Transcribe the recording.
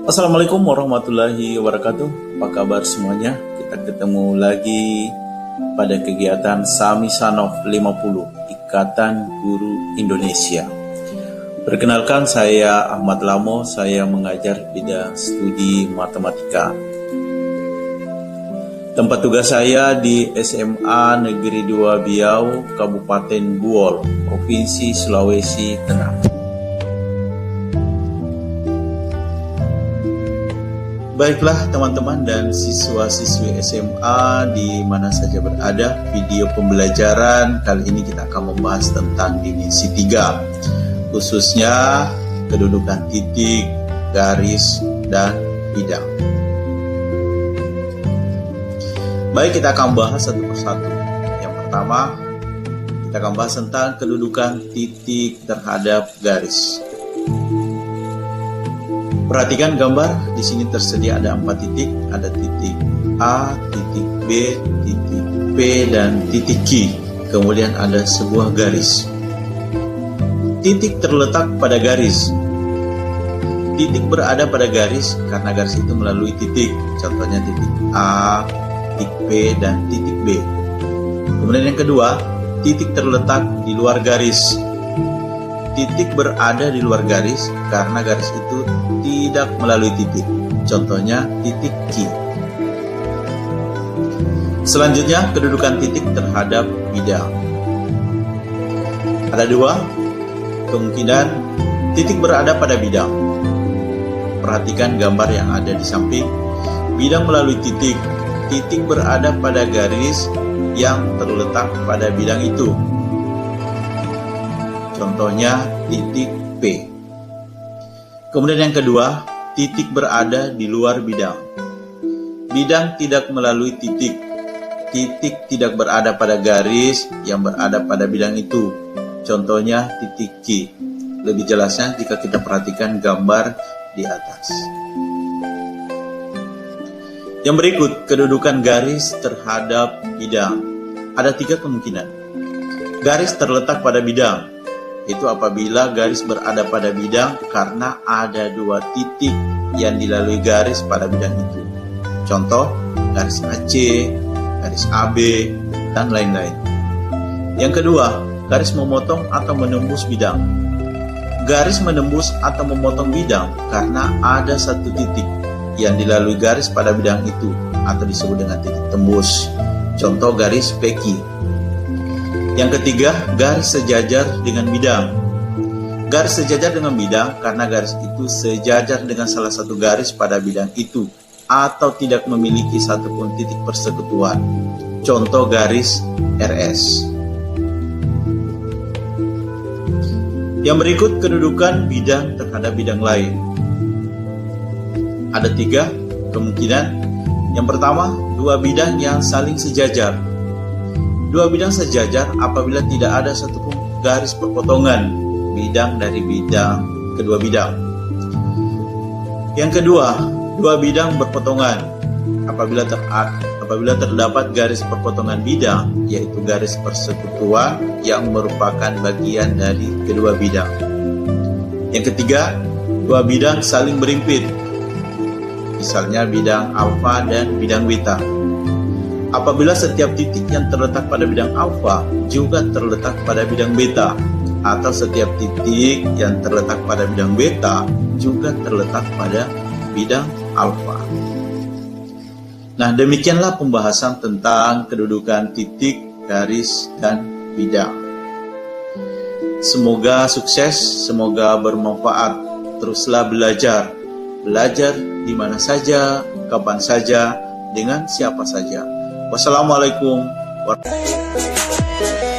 Assalamualaikum warahmatullahi wabarakatuh. Apa kabar semuanya? Kita ketemu lagi pada kegiatan Sami Sanov 50, Ikatan Guru Indonesia. Perkenalkan, saya Ahmad Lamo, saya mengajar bidang studi matematika. Tempat tugas saya di SMA Negeri 2 Biau, Kabupaten Buol, Provinsi Sulawesi Tengah. Baiklah teman-teman dan siswa-siswi SMA di mana saja berada, video pembelajaran kali ini kita akan membahas tentang dimensi 3, khususnya kedudukan titik, garis, dan bidang. Baik, kita akan bahas satu persatu. Yang pertama, kita akan bahas tentang kedudukan titik terhadap garis. Perhatikan gambar, di sini tersedia ada 4 titik, ada titik A, titik B, titik P, dan titik Q. Kemudian ada sebuah garis. Titik terletak pada garis. Titik berada pada garis karena garis itu melalui titik. Contohnya titik A, titik P, dan titik B. Kemudian yang kedua, titik terletak di luar garis. Titik berada di luar garis karena garis itu tidak melalui titik. Contohnya titik Q. Selanjutnya, kedudukan titik terhadap bidang. Ada 2 kemungkinan titik berada pada bidang. Perhatikan gambar yang ada di samping. Bidang melalui titik. Titik berada pada garis yang terletak pada bidang itu. Contohnya titik P. Kemudian yang kedua, titik berada di luar bidang. Bidang tidak melalui titik. Titik tidak berada pada garis yang berada pada bidang itu. Contohnya titik Q. Lebih jelasnya jika kita perhatikan gambar di atas. Yang berikut, kedudukan garis terhadap bidang. Ada 3 kemungkinan. Garis terletak pada bidang. Itu apabila garis berada pada bidang karena ada 2 titik yang dilalui garis pada bidang itu. Contoh, garis AC, garis AB, dan lain-lain. Yang kedua, garis memotong atau menembus bidang. Garis menembus atau memotong bidang karena ada 1 titik yang dilalui garis pada bidang itu atau disebut dengan titik tembus. Contoh, garis PQ. Yang ketiga, garis sejajar dengan bidang. Garis sejajar dengan bidang karena garis itu sejajar dengan salah satu garis pada bidang itu atau tidak memiliki satupun titik persekutuan. Contoh, garis RS. Yang berikut, kedudukan bidang terhadap bidang lain. Ada 3 kemungkinan. Yang pertama, 2 bidang yang saling sejajar. 2 bidang sejajar apabila tidak ada satupun garis perpotongan bidang dari bidang kedua bidang. Yang kedua, 2 bidang berpotongan apabila terdapat garis perpotongan bidang, yaitu garis persekutuan yang merupakan bagian dari kedua bidang. Yang ketiga, 2 bidang saling berimpit, misalnya bidang alfa dan bidang beta. Apabila setiap titik yang terletak pada bidang alfa juga terletak pada bidang beta, atau setiap titik yang terletak pada bidang beta juga terletak pada bidang alfa. Nah, demikianlah pembahasan tentang kedudukan titik, garis, dan bidang. Semoga sukses, semoga bermanfaat. Teruslah belajar. Belajar di mana saja, kapan saja, dengan siapa saja. Wassalamualaikum warahmatullahi wabarakatuh.